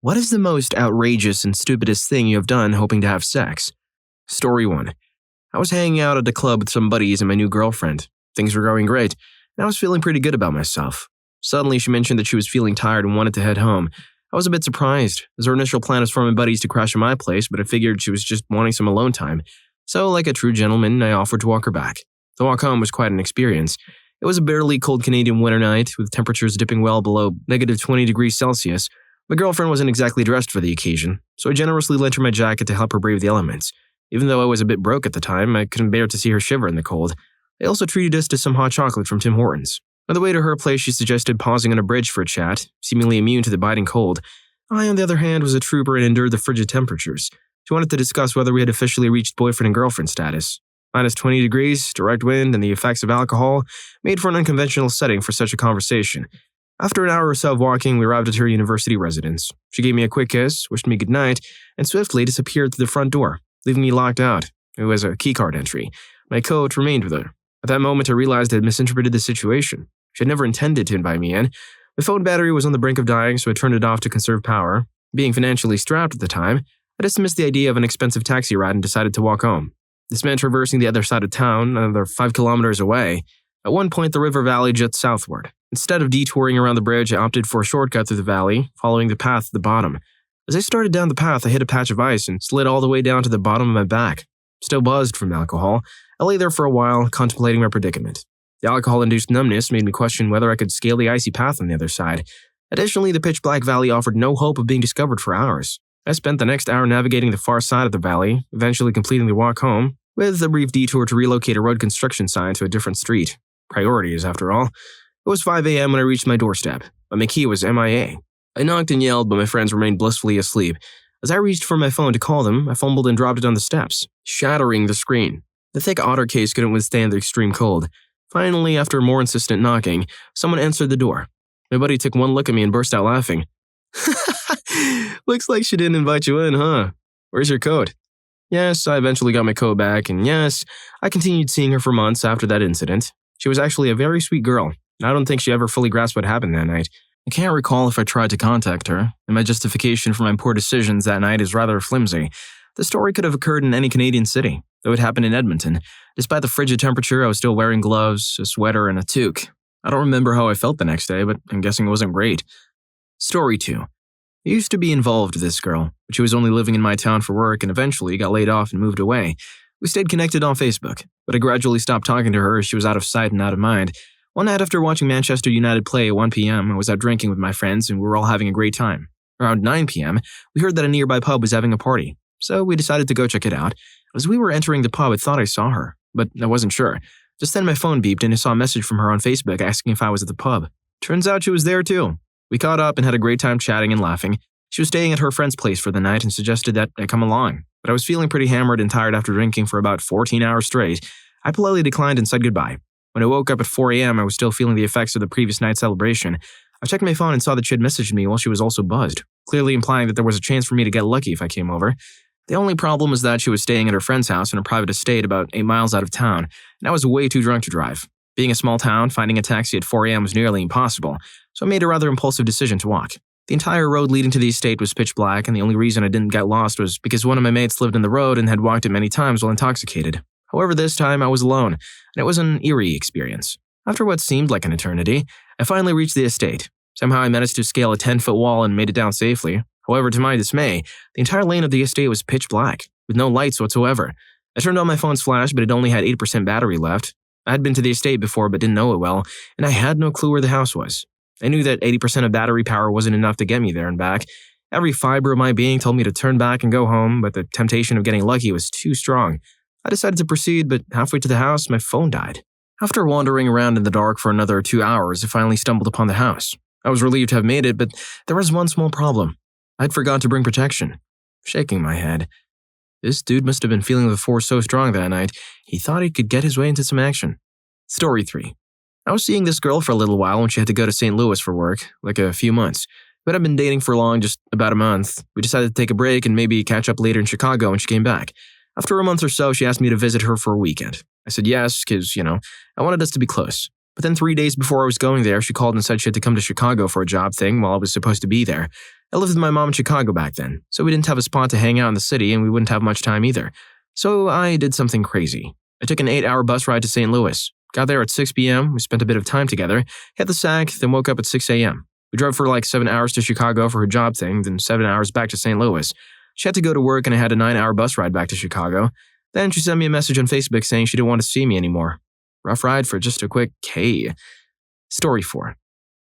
What is the most outrageous and stupidest thing you have done hoping to have sex? Story 1. I was hanging out at the club with some buddies and my new girlfriend. Things were going great, and I was feeling pretty good about myself. Suddenly, she mentioned that she was feeling tired and wanted to head home. I was a bit surprised, as her initial plan was for my buddies to crash at my place, but I figured she was just wanting some alone time. So, like a true gentleman, I offered to walk her back. The walk home was quite an experience. It was a bitterly cold Canadian winter night, with temperatures dipping well below -20 degrees Celsius. My girlfriend wasn't exactly dressed for the occasion, so I generously lent her my jacket to help her brave the elements. Even though I was a bit broke at the time, I couldn't bear to see her shiver in the cold. I also treated us to some hot chocolate from Tim Hortons. On the way to her place, she suggested pausing on a bridge for a chat, seemingly immune to the biting cold. I, on the other hand, was a trooper and endured the frigid temperatures. She wanted to discuss whether we had officially reached boyfriend and girlfriend status. -20 degrees, direct wind, and the effects of alcohol made for an unconventional setting for such a conversation. After an hour or so of walking, we arrived at her university residence. She gave me a quick kiss, wished me goodnight, and swiftly disappeared through the front door, leaving me locked out. It was a keycard entry. My coat remained with her. At that moment, I realized I had misinterpreted the situation. She had never intended to invite me in. My phone battery was on the brink of dying, so I turned it off to conserve power. Being financially strapped at the time, I dismissed the idea of an expensive taxi ride and decided to walk home. This meant traversing the other side of town, another 5 kilometers away. At one point, the river valley juts southward. Instead of detouring around the bridge, I opted for a shortcut through the valley, following the path to the bottom. As I started down the path, I hit a patch of ice and slid all the way down to the bottom of my back. Still buzzed from alcohol, I lay there for a while, contemplating my predicament. The alcohol-induced numbness made me question whether I could scale the icy path on the other side. Additionally, the pitch-black valley offered no hope of being discovered for hours. I spent the next hour navigating the far side of the valley, eventually completing the walk home, with a brief detour to relocate a road construction sign to a different street. Priorities, after all. It was 5 a.m. when I reached my doorstep, but my key was MIA. I knocked and yelled, but my friends remained blissfully asleep. As I reached for my phone to call them, I fumbled and dropped it on the steps, shattering the screen. The thick otter case couldn't withstand the extreme cold. Finally, after more insistent knocking, someone answered the door. My buddy took one look at me and burst out laughing. Looks like she didn't invite you in, huh? Where's your coat? Yes, I eventually got my coat back, and yes, I continued seeing her for months after that incident. She was actually a very sweet girl, and I don't think she ever fully grasped what happened that night. I can't recall if I tried to contact her, and my justification for my poor decisions that night is rather flimsy. The story could have occurred in any Canadian city, though it happened in Edmonton. Despite the frigid temperature, I was still wearing gloves, a sweater, and a toque. I don't remember how I felt the next day, but I'm guessing it wasn't great. Story 2. I used to be involved with this girl, but she was only living in my town for work and eventually got laid off and moved away. We stayed connected on Facebook, but I gradually stopped talking to her as she was out of sight and out of mind. One night after watching Manchester United play at 1 p.m., I was out drinking with my friends and we were all having a great time. Around 9 p.m., we heard that a nearby pub was having a party, so we decided to go check it out. As we were entering the pub, I thought I saw her, but I wasn't sure. Just then my phone beeped and I saw a message from her on Facebook asking if I was at the pub. Turns out she was there too. We caught up and had a great time chatting and laughing. She was staying at her friend's place for the night and suggested that I come along, but I was feeling pretty hammered and tired after drinking for about 14 hours straight. I politely declined and said goodbye. When I woke up at 4 a.m., I was still feeling the effects of the previous night's celebration. I checked my phone and saw that she had messaged me while she was also buzzed, clearly implying that there was a chance for me to get lucky if I came over. The only problem was that she was staying at her friend's house in a private estate about 8 miles out of town, and I was way too drunk to drive. Being a small town, finding a taxi at 4 a.m. was nearly impossible, so I made a rather impulsive decision to walk. The entire road leading to the estate was pitch black, and the only reason I didn't get lost was because one of my mates lived in the road and had walked it many times while intoxicated. However, this time I was alone, and it was an eerie experience. After what seemed like an eternity, I finally reached the estate. Somehow I managed to scale a 10-foot wall and made it down safely. However, to my dismay, the entire lane of the estate was pitch black, with no lights whatsoever. I turned on my phone's flash, but it only had 8% battery left. I had been to the estate before but didn't know it well, and I had no clue where the house was. I knew that 80% of battery power wasn't enough to get me there and back. Every fiber of my being told me to turn back and go home, but the temptation of getting lucky was too strong. I decided to proceed, but halfway to the house, my phone died. After wandering around in the dark for another 2 hours, I finally stumbled upon the house. I was relieved to have made it, but there was one small problem. I'd forgot to bring protection. Shaking my head. This dude must have been feeling the force so strong that night, he thought he could get his way into some action. Story 3. I was seeing this girl for a little while when she had to go to St. Louis for work, like a few months. We had been dating for long, just about a month. We decided to take a break and maybe catch up later in Chicago when she came back. After a month or so, she asked me to visit her for a weekend. I said yes, because, I wanted us to be close. But then 3 days before I was going there, she called and said she had to come to Chicago for a job thing while I was supposed to be there. I lived with my mom in Chicago back then, so we didn't have a spot to hang out in the city and we wouldn't have much time either. So I did something crazy. I took an 8-hour bus ride to St. Louis. Got there at 6 p.m., we spent a bit of time together, hit the sack, then woke up at 6 a.m. We drove for like 7 hours to Chicago for her job thing, then 7 hours back to St. Louis. She had to go to work and I had a 9-hour bus ride back to Chicago. Then she sent me a message on Facebook saying she didn't want to see me anymore. Rough ride for just a quick hey. Story 4.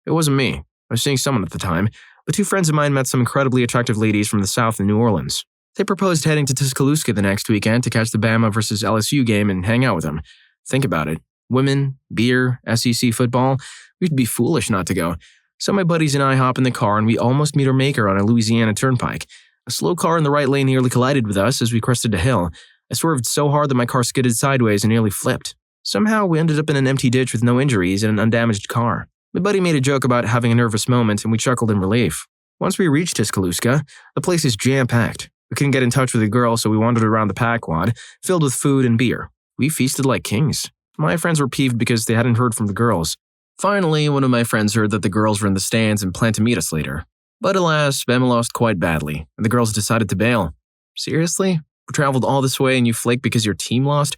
It wasn't me. I was seeing someone at the time, but 2 friends of mine met some incredibly attractive ladies from the South in New Orleans. They proposed heading to Tuscaloosa the next weekend to catch the Bama versus LSU game and hang out with them. Think about it. Women, beer, SEC football. We'd be foolish not to go. So my buddies and I hop in the car and we almost meet our maker on a Louisiana turnpike. A slow car in the right lane nearly collided with us as we crested a hill. I swerved so hard that my car skidded sideways and nearly flipped. Somehow we ended up in an empty ditch with no injuries and an undamaged car. My buddy made a joke about having a nervous moment and we chuckled in relief. Once we reached Tuscaloosa, the place is jam-packed. We couldn't get in touch with the girl, so we wandered around the packwad, filled with food and beer. We feasted like kings. My friends were peeved because they hadn't heard from the girls. Finally, one of my friends heard that the girls were in the stands and planned to meet us later. But alas, Bama lost quite badly, and the girls decided to bail. Seriously? We traveled all this way and you flaked because your team lost?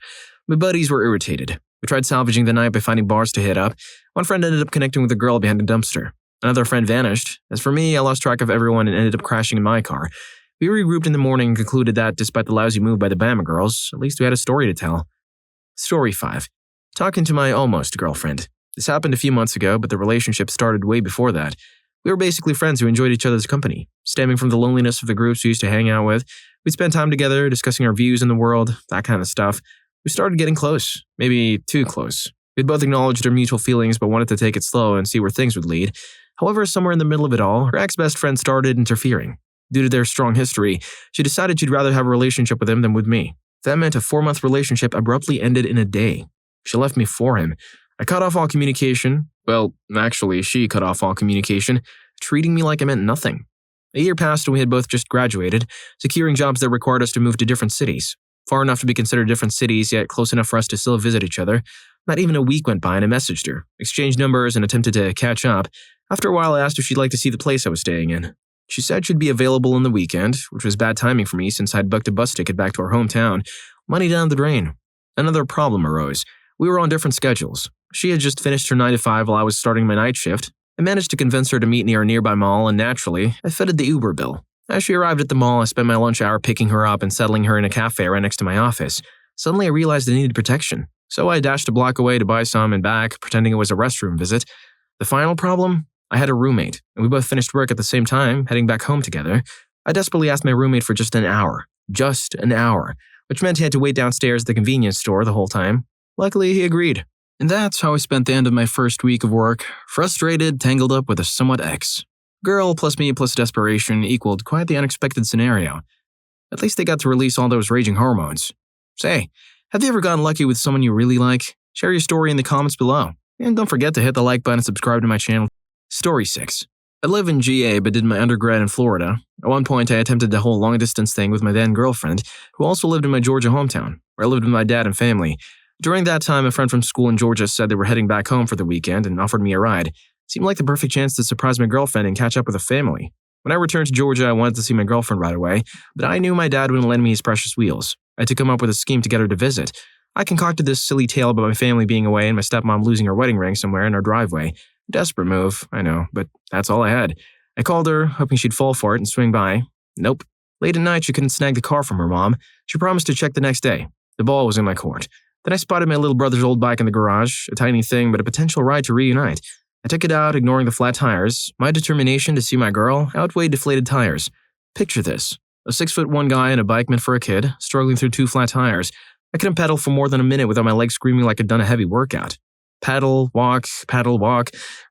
My buddies were irritated. We tried salvaging the night by finding bars to hit up. One friend ended up connecting with a girl behind a dumpster. Another friend vanished. As for me, I lost track of everyone and ended up crashing in my car. We regrouped in the morning and concluded that, despite the lousy move by the Bama girls, at least we had a story to tell. Story 5. Talking to my almost girlfriend. This happened a few months ago, but the relationship started way before that. We were basically friends who enjoyed each other's company. Stemming from the loneliness of the groups we used to hang out with, we'd spend time together discussing our views on the world, that kind of stuff. We started getting close, maybe too close. We'd both acknowledged our mutual feelings but wanted to take it slow and see where things would lead. However, somewhere in the middle of it all, her ex-best friend started interfering. Due to their strong history, she decided she'd rather have a relationship with him than with me. That meant a 4-month relationship abruptly ended in a day. She left me for him. I cut off all communication. Well, actually, she cut off all communication, treating me like I meant nothing. A year passed and we had both just graduated, securing jobs that required us to move to different cities. Far enough to be considered different cities, yet close enough for us to still visit each other. Not even a week went by and I messaged her, exchanged numbers and attempted to catch up. After a while, I asked if she'd like to see the place I was staying in. She said she'd be available on the weekend, which was bad timing for me since I'd booked a bus ticket back to our hometown. Money down the drain. Another problem arose. We were on different schedules. She had just finished her 9 to 5 while I was starting my night shift. I managed to convince her to meet near a nearby mall, and naturally, I footed the Uber bill. As she arrived at the mall, I spent my lunch hour picking her up and settling her in a cafe right next to my office. Suddenly, I realized I needed protection, so I dashed a block away to buy some and back, pretending it was a restroom visit. The final problem? I had a roommate, and we both finished work at the same time, heading back home together. I desperately asked my roommate for just an hour. Just an hour. Which meant he had to wait downstairs at the convenience store the whole time. Luckily, he agreed. And that's how I spent the end of my first week of work, frustrated, tangled up with a somewhat ex. Girl plus me plus desperation equaled quite the unexpected scenario. At least they got to release all those raging hormones. Say, have you ever gotten lucky with someone you really like? Share your story in the comments below. And don't forget to hit the like button and subscribe to my channel. Story 6. I live in GA but did my undergrad in Florida. At one point, I attempted the whole long-distance thing with my then girlfriend, who also lived in my Georgia hometown, where I lived with my dad and family. During that time, a friend from school in Georgia said they were heading back home for the weekend and offered me a ride. Seemed like the perfect chance to surprise my girlfriend and catch up with the family. When I returned to Georgia, I wanted to see my girlfriend right away, but I knew my dad wouldn't lend me his precious wheels. I had to come up with a scheme to get her to visit. I concocted this silly tale about my family being away and my stepmom losing her wedding ring somewhere in our driveway. Desperate move, I know, but that's all I had. I called her, hoping she'd fall for it and swing by. Nope. Late at night, she couldn't snag the car from her mom. She promised to check the next day. The ball was in my court. Then I spotted my little brother's old bike in the garage, a tiny thing but a potential ride to reunite. I took it out, ignoring the flat tires. My determination to see my girl outweighed deflated tires. Picture this. A 6'1" guy in a bike meant for a kid, struggling through 2 flat tires. I couldn't pedal for more than a minute without my legs screaming like I'd done a heavy workout. Pedal, walk,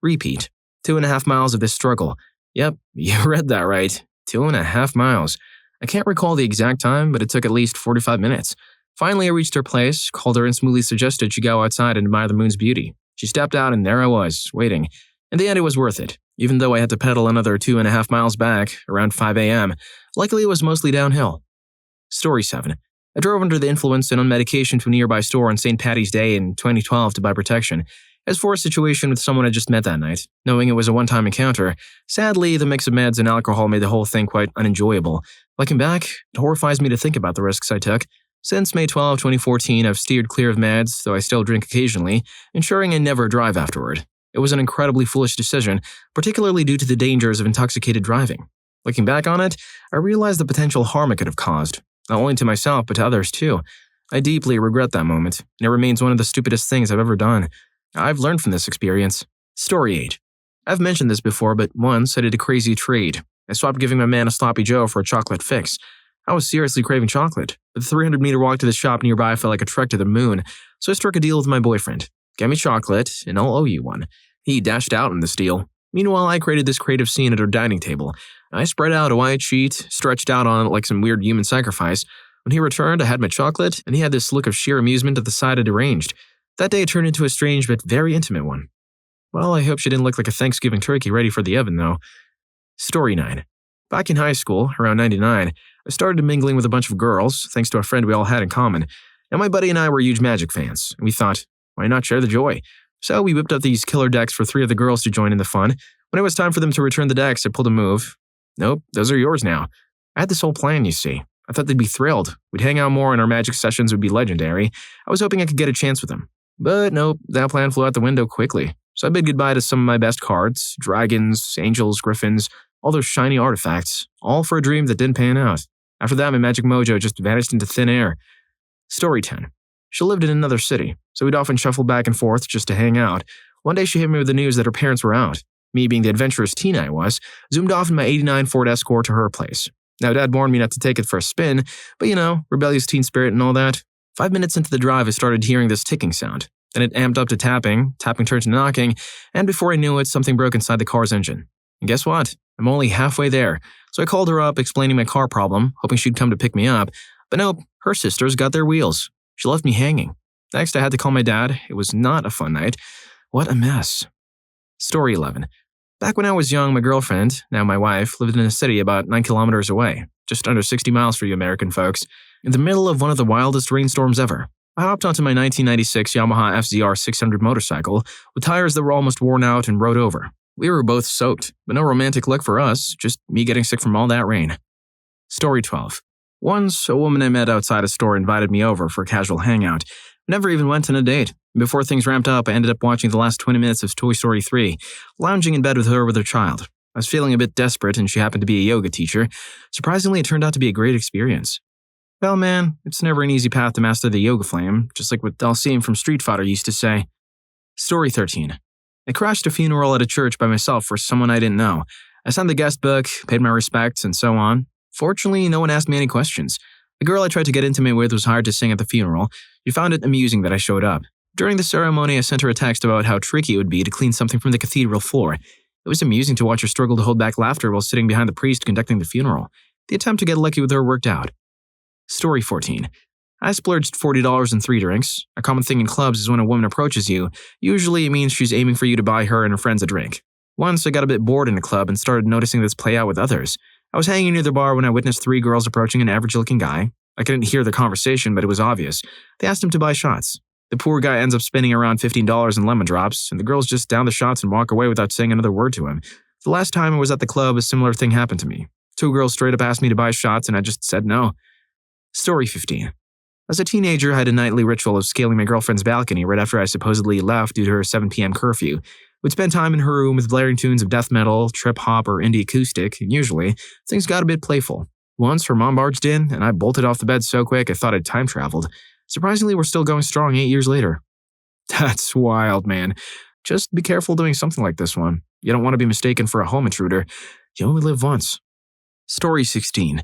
repeat. 2.5 miles of this struggle. Yep, you read that right. 2.5 miles. I can't recall the exact time, but it took at least 45 minutes. Finally, I reached her place, called her and smoothly suggested she go outside and admire the moon's beauty. She stepped out and there I was, waiting. In the end, it was worth it, even though I had to pedal another 2.5 miles back, around 5 a.m. Luckily, it was mostly downhill. Story 7. I drove under the influence and on medication to a nearby store on St. Patty's Day in 2012 to buy protection. As for a situation with someone I just met that night, knowing it was a one-time encounter, sadly, the mix of meds and alcohol made the whole thing quite unenjoyable. Looking back, it horrifies me to think about the risks I took. Since May 12, 2014, I've steered clear of meds, though I still drink occasionally, ensuring I never drive afterward. It was an incredibly foolish decision, particularly due to the dangers of intoxicated driving. Looking back on it, I realized the potential harm it could have caused, not only to myself but to others too. I deeply regret that moment, and it remains one of the stupidest things I've ever done. I've learned from this experience. Story 8. I've mentioned this before, but once I did a crazy trade. I swapped giving my man a sloppy Joe for a chocolate fix. I was seriously craving chocolate, but the 300-meter walk to the shop nearby felt like a trek to the moon, so I struck a deal with my boyfriend. Get me chocolate, and I'll owe you one. He dashed out in this deal. Meanwhile, I created this creative scene at our dining table. I spread out a white sheet, stretched out on it like some weird human sacrifice. When he returned, I had my chocolate, and he had this look of sheer amusement at the sight I'd arranged. That day turned into a strange but very intimate one. Well, I hope she didn't look like a Thanksgiving turkey ready for the oven, though. Story 9. Back in high school, around 99, I started mingling with a bunch of girls, thanks to a friend we all had in common. And my buddy and I were huge Magic fans, and we thought, why not share the joy? So we whipped up these killer decks for 3 of the girls to join in the fun. When it was time for them to return the decks, I pulled a move. Nope, those are yours now. I had this whole plan, you see. I thought they'd be thrilled. We'd hang out more and our Magic sessions would be legendary. I was hoping I could get a chance with them. But nope, that plan flew out the window quickly. So I bid goodbye to some of my best cards, dragons, angels, griffins, all those shiny artifacts, all for a dream that didn't pan out. After that, my magic mojo just vanished into thin air. Story 10. She lived in another city, so we'd often shuffle back and forth just to hang out. One day she hit me with the news that her parents were out. Me, being the adventurous teen I was, zoomed off in my '89 Ford Escort to her place. Now, Dad warned me not to take it for a spin, but rebellious teen spirit and all that. 5 minutes into the drive, I started hearing this ticking sound. Then it amped up to tapping turned to knocking, and before I knew it, something broke inside the car's engine. And guess what? I'm only halfway there. So I called her up, explaining my car problem, hoping she'd come to pick me up. But nope, her sisters got their wheels. She left me hanging. Next, I had to call my dad. It was not a fun night. What a mess. Story 11. Back when I was young, my girlfriend, now my wife, lived in a city about 9 kilometers away, just under 60 miles for you American folks, in the middle of one of the wildest rainstorms ever. I hopped onto my 1996 Yamaha FZR 600 motorcycle with tires that were almost worn out and rode over. We were both soaked, but no romantic look for us, just me getting sick from all that rain. Story 12. Once, a woman I met outside a store invited me over for a casual hangout. Never even went on a date. Before things ramped up, I ended up watching the last 20 minutes of Toy Story 3, lounging in bed with her child. I was feeling a bit desperate and she happened to be a yoga teacher. Surprisingly, it turned out to be a great experience. Well, man, it's never an easy path to master the yoga flame, just like what Dalsim from Street Fighter used to say. Story 13. I crashed a funeral at a church by myself for someone I didn't know. I signed the guest book, paid my respects, and so on. Fortunately, no one asked me any questions. The girl I tried to get intimate with was hired to sing at the funeral. She found it amusing that I showed up. During the ceremony, I sent her a text about how tricky it would be to clean something from the cathedral floor. It was amusing to watch her struggle to hold back laughter while sitting behind the priest conducting the funeral. The attempt to get lucky with her worked out. Story 14. I splurged $40 in 3 drinks. A common thing in clubs is when a woman approaches you, usually it means she's aiming for you to buy her and her friends a drink. Once I got a bit bored in a club and started noticing this play out with others. I was hanging near the bar when I witnessed 3 girls approaching an average-looking guy. I couldn't hear the conversation, but it was obvious. They asked him to buy shots. The poor guy ends up spending around $15 in lemon drops, and the girls just down the shots and walk away without saying another word to him. The last time I was at the club, a similar thing happened to me. 2 girls straight up asked me to buy shots, and I just said no. Story 15. As a teenager, I had a nightly ritual of scaling my girlfriend's balcony right after I supposedly left due to her 7 p.m. curfew. We'd spend time in her room with blaring tunes of death metal, trip-hop, or indie acoustic, and usually, things got a bit playful. Once, her mom barged in, and I bolted off the bed so quick I thought I'd time-traveled. Surprisingly, we're still going strong 8 years later. That's wild, man. Just be careful doing something like this one. You don't want to be mistaken for a home intruder. You only live once. Story 16.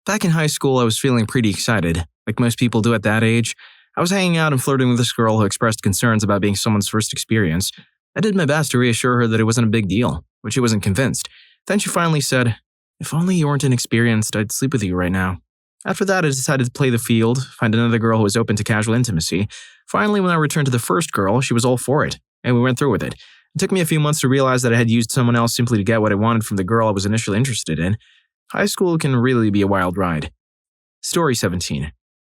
Back in high school, I was feeling pretty excited. Like most people do at that age. I was hanging out and flirting with this girl who expressed concerns about being someone's first experience. I did my best to reassure her that it wasn't a big deal, but she wasn't convinced. Then she finally said, "If only you weren't inexperienced, I'd sleep with you right now." After that, I decided to play the field, find another girl who was open to casual intimacy. Finally, when I returned to the first girl, she was all for it, and we went through with it. It took me a few months to realize that I had used someone else simply to get what I wanted from the girl I was initially interested in. High school can really be a wild ride. Story 17.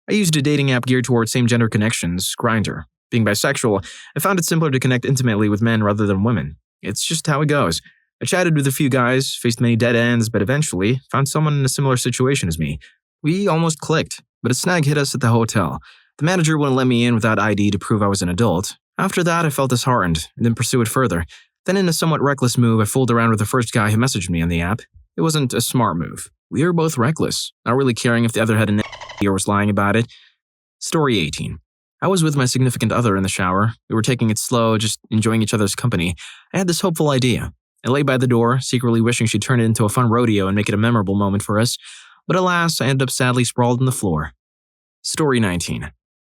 I used a dating app geared towards same-gender connections, Grindr. Being bisexual, I found it simpler to connect intimately with men rather than women. It's just how it goes. I chatted with a few guys, faced many dead ends, but eventually found someone in a similar situation as me. We almost clicked, but a snag hit us at the hotel. The manager wouldn't let me in without ID to prove I was an adult. After that, I felt disheartened and didn't pursue it further. Then in a somewhat reckless move, I fooled around with the first guy who messaged me on the app. It wasn't a smart move. We were both reckless, not really caring if the other had an or was lying about it. Story 18. I was with my significant other in the shower. We were taking it slow, just enjoying each other's company. I had this hopeful idea. I lay by the door, secretly wishing she'd turn it into a fun rodeo and make it a memorable moment for us. But alas, I ended up sadly sprawled on the floor. Story 19.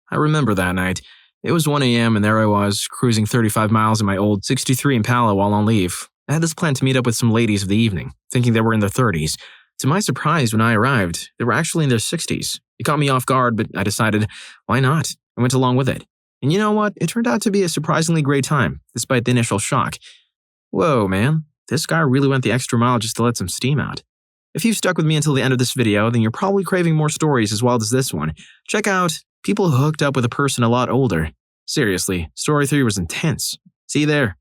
I remember that night. It was 1 a.m. and there I was, cruising 35 miles in my old 63 Impala while on leave. I had this plan to meet up with some ladies of the evening, thinking they were in their 30s. To my surprise, when I arrived, they were actually in their 60s. It caught me off guard, but I decided, why not? I went along with it. And you know what? It turned out to be a surprisingly great time, despite the initial shock. Whoa, man. This guy really went the extra mile just to let some steam out. If you've stuck with me until the end of this video, then you're probably craving more stories as wild as this one. Check out People Who Hooked Up with a Person a Lot Older. Seriously, story 3 was intense. See you there.